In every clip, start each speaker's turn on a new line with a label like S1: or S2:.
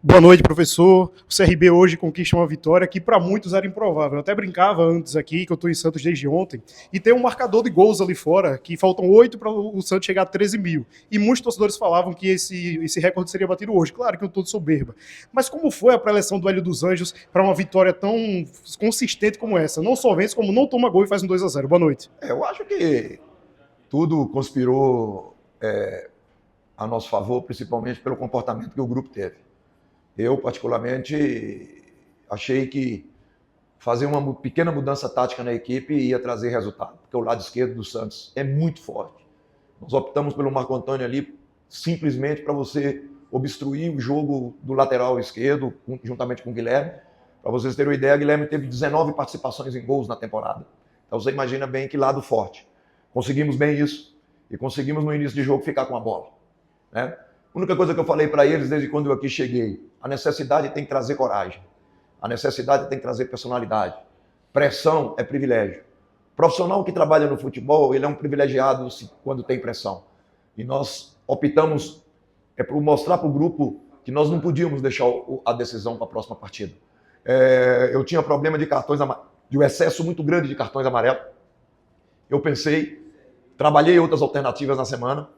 S1: Boa noite, professor. O CRB hoje conquista uma vitória que para muitos era improvável. Eu até brincava antes aqui, que eu estou em Santos desde ontem, e tem um marcador de gols ali fora, que faltam 8 para o Santos chegar a 13 mil. E muitos torcedores falavam que esse recorde seria batido hoje. Claro que eu estou de soberba. Mas como foi a pré-eleção do Hélio dos Anjos para uma vitória tão consistente como essa? Não só vence, como não toma gol e faz um 2-0. Boa noite.
S2: Eu acho que tudo conspirou a nosso favor, principalmente pelo comportamento que o grupo teve. Eu, particularmente, achei que fazer uma pequena mudança tática na equipe ia trazer resultado, porque o lado esquerdo do Santos é muito forte. Nós optamos pelo Marco Antônio ali simplesmente para você obstruir o jogo do lateral esquerdo, juntamente com o Guilherme. Para vocês terem uma ideia, o Guilherme teve 19 participações em gols na temporada. Então você imagina bem que lado forte. Conseguimos bem isso e conseguimos no início de jogo ficar com a bola, né? A única coisa que eu falei para eles desde quando eu aqui cheguei, a necessidade tem que trazer coragem, a necessidade tem que trazer personalidade. Pressão é privilégio. O profissional que trabalha no futebol, ele é um privilegiado quando tem pressão. E nós optamos por mostrar para o grupo que nós não podíamos deixar a decisão para a próxima partida. Eu tinha problema de cartões amarelos, de um excesso muito grande de cartões amarelos. Eu pensei, trabalhei outras alternativas na semana,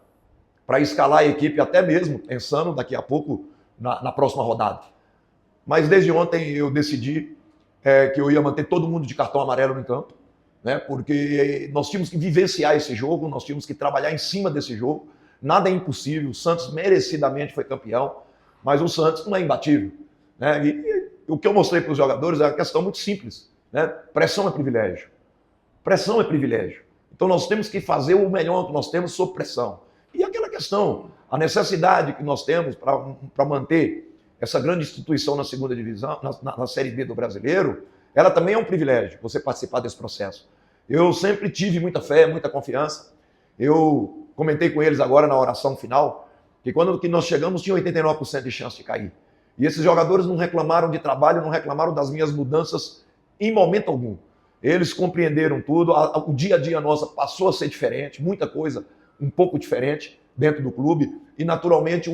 S2: para escalar a equipe até mesmo, pensando daqui a pouco na próxima rodada. Mas desde ontem eu decidi que eu ia manter todo mundo de cartão amarelo no campo, né? Porque nós tínhamos que vivenciar esse jogo, nós tínhamos que trabalhar em cima desse jogo. Nada é impossível, o Santos merecidamente foi campeão, mas o Santos não é imbatível, né? E o que eu mostrei para os jogadores é uma questão muito simples, né? Pressão é privilégio. Pressão é privilégio. Então nós temos que fazer o melhor que nós temos sob pressão. E aquela questão, a necessidade que nós temos para manter essa grande instituição na segunda divisão, na Série B do brasileiro, ela também é um privilégio, você participar desse processo. Eu sempre tive muita fé, muita confiança. Eu comentei com eles agora na oração final, que quando nós chegamos tinha 89% de chance de cair. E esses jogadores não reclamaram de trabalho, não reclamaram das minhas mudanças em momento algum. Eles compreenderam tudo, o dia a dia nossa passou a ser diferente, muita coisa um pouco diferente dentro do clube, e naturalmente o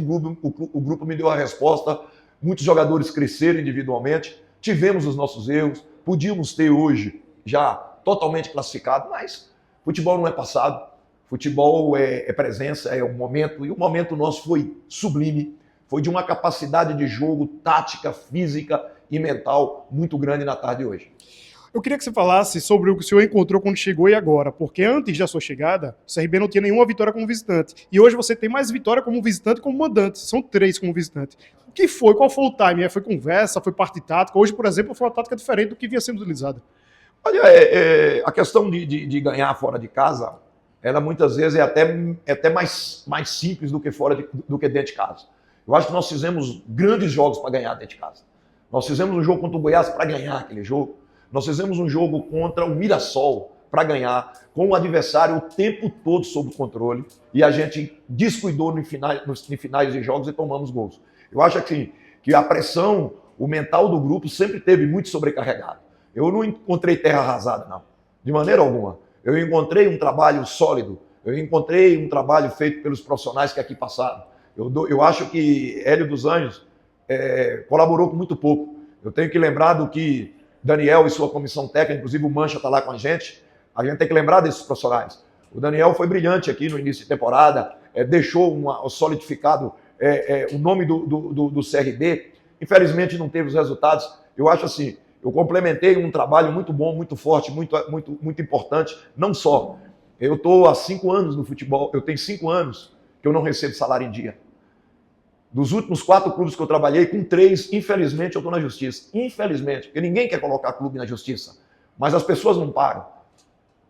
S2: grupo me deu a resposta. Muitos jogadores cresceram individualmente, tivemos os nossos erros, podíamos ter hoje já totalmente classificado, mas futebol não é passado, futebol é presença, é o momento, e o momento nosso foi sublime, foi de uma capacidade de jogo, tática, física e mental muito grande na tarde de hoje.
S1: Eu queria que você falasse sobre o que o senhor encontrou quando chegou e agora, porque antes da sua chegada, o CRB não tinha nenhuma vitória como visitante. E hoje você tem mais vitória como visitante e como mandante. São 3 como visitante. O que foi? Qual foi o time? Foi conversa? Foi parte tática? Hoje, por exemplo, foi uma tática diferente do que vinha sendo utilizada.
S2: Olha, a questão de ganhar fora de casa, ela muitas vezes é até mais simples do que do que dentro de casa. Eu acho que nós fizemos grandes jogos para ganhar dentro de casa. Nós fizemos um jogo contra o Goiás para ganhar aquele jogo. Nós fizemos um jogo contra o Mirassol para ganhar, com o adversário o tempo todo sob controle, e a gente descuidou nos finais de jogos e tomamos gols. Eu acho assim, que a pressão, o mental do grupo sempre teve muito sobrecarregado. Eu não encontrei terra arrasada, não, de maneira alguma. Eu encontrei um trabalho sólido, eu encontrei um trabalho feito pelos profissionais que aqui passaram. Eu acho que Hélio dos Anjos colaborou com muito pouco. Eu tenho que lembrar do que Daniel e sua comissão técnica, inclusive o Mancha está lá com a gente tem que lembrar desses profissionais. O Daniel foi brilhante aqui no início de temporada, deixou solidificado o nome do CRB, infelizmente não teve os resultados. Eu acho assim, eu complementei um trabalho muito bom, muito forte, muito importante, não só. Eu estou há 5 anos no futebol, eu tenho 5 anos que eu não recebo salário em dia. Dos últimos 4 clubes que eu trabalhei, com 3, infelizmente, eu estou na justiça. Infelizmente, porque ninguém quer colocar clube na justiça. Mas as pessoas não param.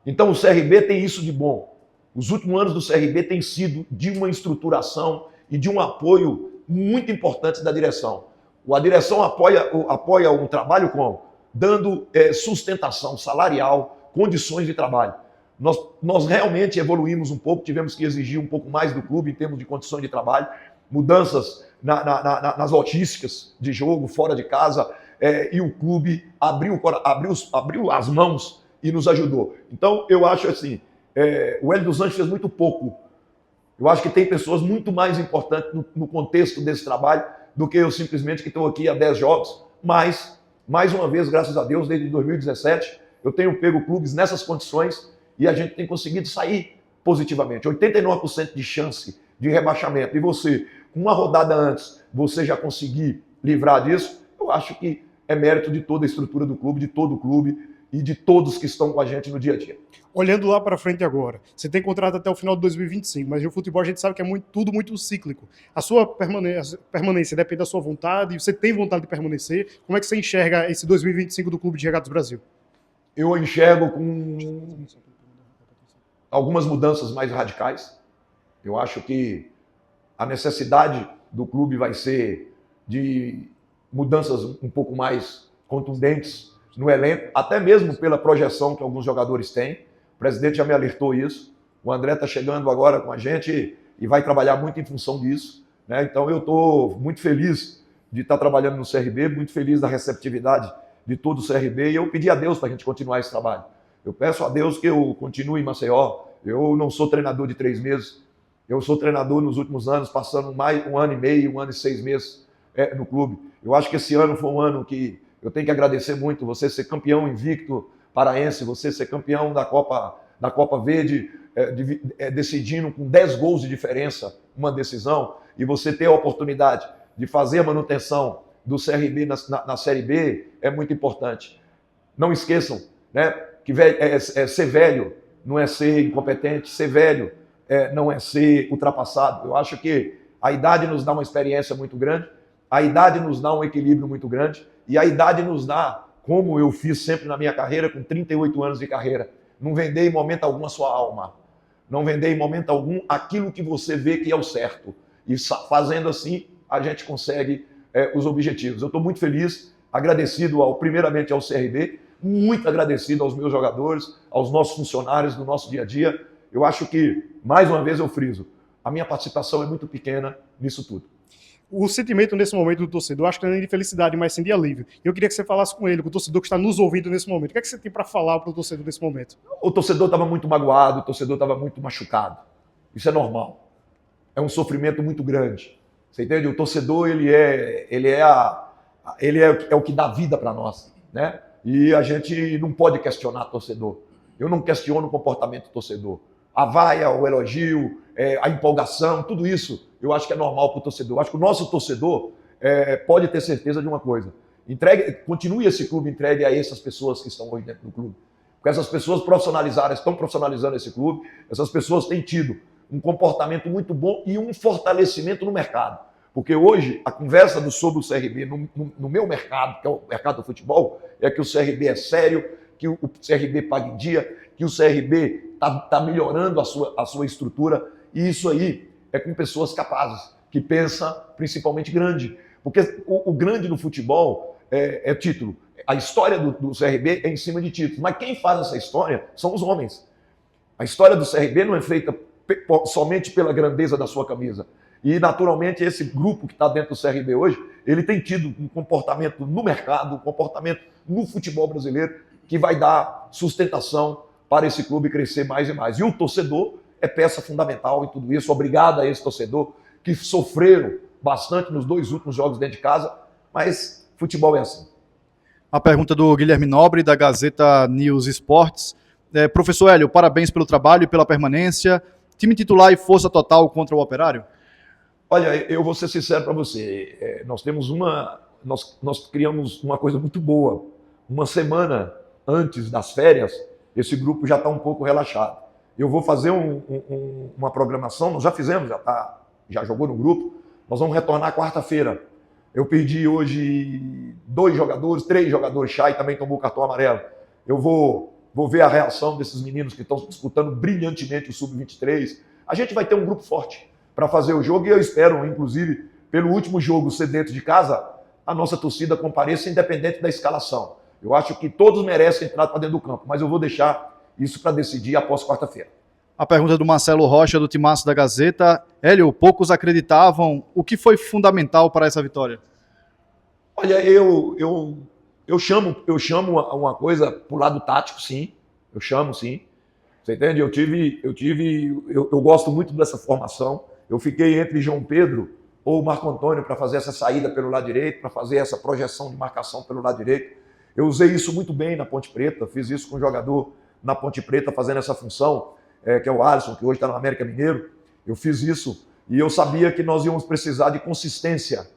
S2: Então o CRB tem isso de bom. Os últimos anos do CRB têm sido de uma estruturação e de um apoio muito importante da direção. A direção apoia o trabalho como? Dando sustentação salarial, condições de trabalho. Nós realmente evoluímos um pouco, tivemos que exigir um pouco mais do clube em termos de condições de trabalho, mudanças nas logísticas de jogo, fora de casa, e o clube abriu as mãos e nos ajudou. Então, eu acho assim, o Hélio dos Anjos fez muito pouco. Eu acho que tem pessoas muito mais importantes no contexto desse trabalho do que eu simplesmente que estou aqui há 10 jogos. Mas, mais uma vez, graças a Deus, desde 2017, eu tenho pego clubes nessas condições e a gente tem conseguido sair positivamente. 89% de chance de rebaixamento. E você, com uma rodada antes, você já conseguir livrar disso, eu acho que é mérito de toda a estrutura do clube, de todo o clube e de todos que estão com a gente no dia a dia.
S1: Olhando lá para frente agora, você tem contrato até o final de 2025, mas no futebol a gente sabe que é tudo muito cíclico. A sua permanência depende da sua vontade, você tem vontade de permanecer. Como é que você enxerga esse 2025 do Clube de Regatas Brasil?
S2: Eu enxergo com algumas mudanças mais radicais. Eu acho que a necessidade do clube vai ser de mudanças um pouco mais contundentes no elenco, até mesmo pela projeção que alguns jogadores têm. O presidente já me alertou isso. O André está chegando agora com a gente e vai trabalhar muito em função disso, né? Então eu estou muito feliz de estar trabalhando no CRB, muito feliz da receptividade de todo o CRB, e eu pedi a Deus para a gente continuar esse trabalho. Eu peço a Deus que eu continue em Maceió. Eu não sou treinador de 3 meses, eu sou treinador nos últimos anos, passando mais 1 ano e meio, 1 ano e 6 meses no clube. Eu acho que esse ano foi um ano que eu tenho que agradecer muito, você ser campeão invicto paraense, você ser campeão da Copa Verde, decidindo com 10 gols de diferença uma decisão, e você ter a oportunidade de fazer a manutenção do CRB na Série B é muito importante. Não esqueçam, né, que ser velho não é ser incompetente, ser velho não é ser ultrapassado. Eu acho que a idade nos dá uma experiência muito grande, a idade nos dá um equilíbrio muito grande, e a idade nos dá, como eu fiz sempre na minha carreira, com 38 anos de carreira, não vender em momento algum a sua alma, não vender em momento algum aquilo que você vê que é o certo. E fazendo assim, a gente consegue os objetivos. Eu estou muito feliz, agradecido primeiramente ao CRB, muito agradecido aos meus jogadores, aos nossos funcionários do nosso dia a dia. Eu acho que, mais uma vez eu friso, a minha participação é muito pequena nisso tudo.
S1: O sentimento nesse momento do torcedor, acho que não é de felicidade, mas sim de alívio. Eu queria que você falasse com ele, com o torcedor que está nos ouvindo nesse momento. O que é que você tem para falar para o torcedor nesse momento?
S2: O torcedor estava muito magoado, o torcedor estava muito machucado. Isso é normal. É um sofrimento muito grande. Você entende? O torcedor, ele é o que dá vida para nós, né? E a gente não pode questionar torcedor. Eu não questiono o comportamento do torcedor. A vaia, o elogio, a empolgação, tudo isso, eu acho que é normal para o torcedor. Eu acho que o nosso torcedor pode ter certeza de uma coisa. Continue esse clube entregue a essas pessoas que estão hoje dentro do clube. Porque essas pessoas estão profissionalizando esse clube, essas pessoas têm tido um comportamento muito bom e um fortalecimento no mercado. Porque hoje, a conversa sobre o CRB no meu mercado, que é o mercado do futebol, é que o CRB é sério, que o CRB paga em dia, que o CRB está melhorando a sua estrutura, e isso aí é com pessoas capazes, que pensam principalmente grande. Porque o grande no futebol é título. A história do CRB é em cima de títulos, mas quem faz essa história são os homens. A história do CRB não é feita somente pela grandeza da sua camisa. E, naturalmente, esse grupo que está dentro do CRB hoje, ele tem tido um comportamento no mercado, um comportamento no futebol brasileiro, que vai dar sustentação para esse clube crescer mais e mais. E o torcedor é peça fundamental em tudo isso. Obrigado a esse torcedor que sofreram bastante nos 2 últimos jogos dentro de casa, mas futebol é assim.
S3: A pergunta do Guilherme Nobre, da Gazeta News Esportes. Professor Hélio, parabéns pelo trabalho e pela permanência. Time titular e força total contra o Operário?
S2: Olha, eu vou ser sincero para você. Nós criamos uma coisa muito boa. Uma semana antes das férias, esse grupo já está um pouco relaxado. Eu vou fazer uma programação, nós já fizemos, já jogou no grupo, nós vamos retornar quarta-feira. Eu perdi hoje 2 jogadores, 3 jogadores, Chay também tomou cartão amarelo. Eu vou ver a reação desses meninos que estão disputando brilhantemente o Sub-23. A gente vai ter um grupo forte para fazer o jogo, e eu espero, inclusive, pelo último jogo ser dentro de casa, a nossa torcida compareça independente da escalação. Eu acho que todos merecem entrar para dentro do campo, mas eu vou deixar isso para decidir após quarta-feira.
S3: A pergunta do Marcelo Rocha, do Timaço da Gazeta. Hélio, poucos acreditavam. O que foi fundamental para essa vitória?
S2: Olha, eu chamo uma coisa para o lado tático, sim. Eu chamo, sim. Você entende? Eu gosto muito dessa formação. Eu fiquei entre João Pedro ou o Marco Antônio para fazer essa saída pelo lado direito, para fazer essa projeção de marcação pelo lado direito. Eu usei isso muito bem na Ponte Preta, fiz isso com um jogador na Ponte Preta fazendo essa função, que é o Alisson, que hoje está no América Mineiro. Eu fiz isso e eu sabia que nós íamos precisar de consistência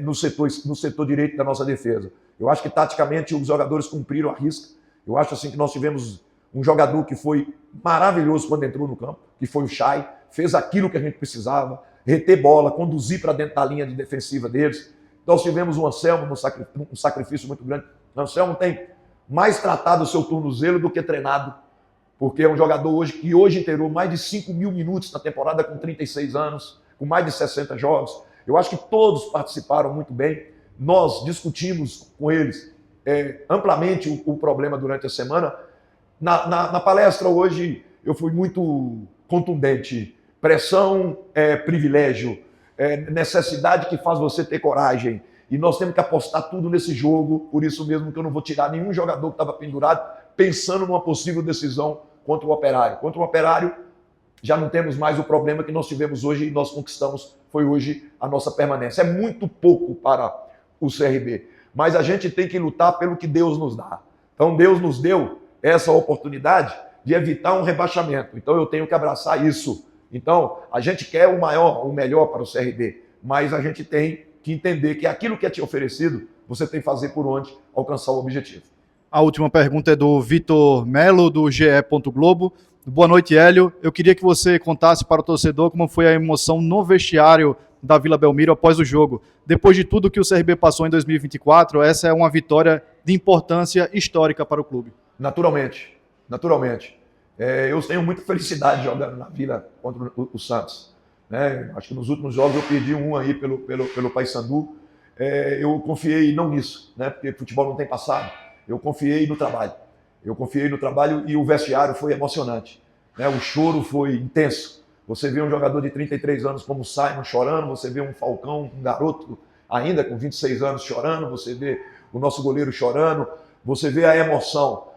S2: no setor direito da nossa defesa. Eu acho que taticamente os jogadores cumpriram a risca. Eu acho assim que nós tivemos um jogador que foi maravilhoso quando entrou no campo, que foi o Chay, fez aquilo que a gente precisava, reter bola, conduzir para dentro da linha de defensiva deles. Nós tivemos o Anselmo um sacrifício muito grande. O Anselmo tem mais tratado o seu tornozelo do que treinado, porque é um jogador que hoje inteirou mais de 5 mil minutos na temporada com 36 anos, com mais de 60 jogos. Eu acho que todos participaram muito bem. Nós discutimos com eles amplamente o problema durante a semana. Na palestra hoje eu fui muito contundente. Pressão é privilégio, necessidade que faz você ter coragem. E nós temos que apostar tudo nesse jogo, por isso mesmo que eu não vou tirar nenhum jogador que estava pendurado, pensando numa possível decisão contra o Operário. Contra o Operário, já não temos mais o problema que nós tivemos hoje e nós conquistamos, foi hoje a nossa permanência. É muito pouco para o CRB, mas a gente tem que lutar pelo que Deus nos dá. Então Deus nos deu essa oportunidade de evitar um rebaixamento. Então eu tenho que abraçar isso. Então a gente quer o melhor para o CRB, mas a gente tem que entender que aquilo que é te oferecido, você tem que fazer por onde alcançar o objetivo.
S3: A última pergunta é do Vitor Melo, do GE. Globo. Boa noite, Hélio. Eu queria que você contasse para o torcedor como foi a emoção no vestiário da Vila Belmiro após o jogo. Depois de tudo que o CRB passou em 2024, essa é uma vitória de importância histórica para o clube.
S2: Naturalmente. Eu tenho muita felicidade jogando na Vila contra o Santos. Acho que nos últimos jogos eu perdi um aí pelo Paysandu. Eu confiei não nisso, porque futebol não tem passado. Eu confiei no trabalho. E o vestiário foi emocionante. O choro foi intenso. Você vê um jogador de 33 anos como o Simon chorando, você vê um Falcão, um garoto ainda com 26 anos chorando, você vê o nosso goleiro chorando, você vê a emoção.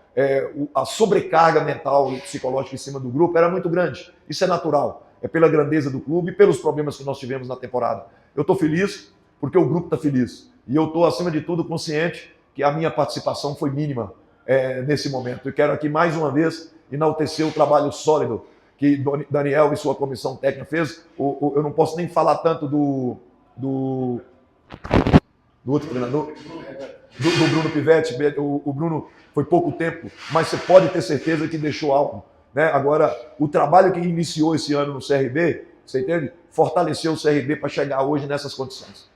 S2: A sobrecarga mental e psicológica em cima do grupo era muito grande. Isso é natural. É pela grandeza do clube e pelos problemas que nós tivemos na temporada. Eu estou feliz porque o grupo está feliz. E eu estou, acima de tudo, consciente que a minha participação foi mínima nesse momento. Eu quero aqui, mais uma vez, enaltecer o trabalho sólido que Daniel e sua comissão técnica fez. Eu não posso nem falar tanto do outro treinador, do Bruno Pivetti. O Bruno foi pouco tempo, mas você pode ter certeza que deixou algo. Agora, o trabalho que iniciou esse ano no CRB, você entende? Fortaleceu o CRB para chegar hoje nessas condições.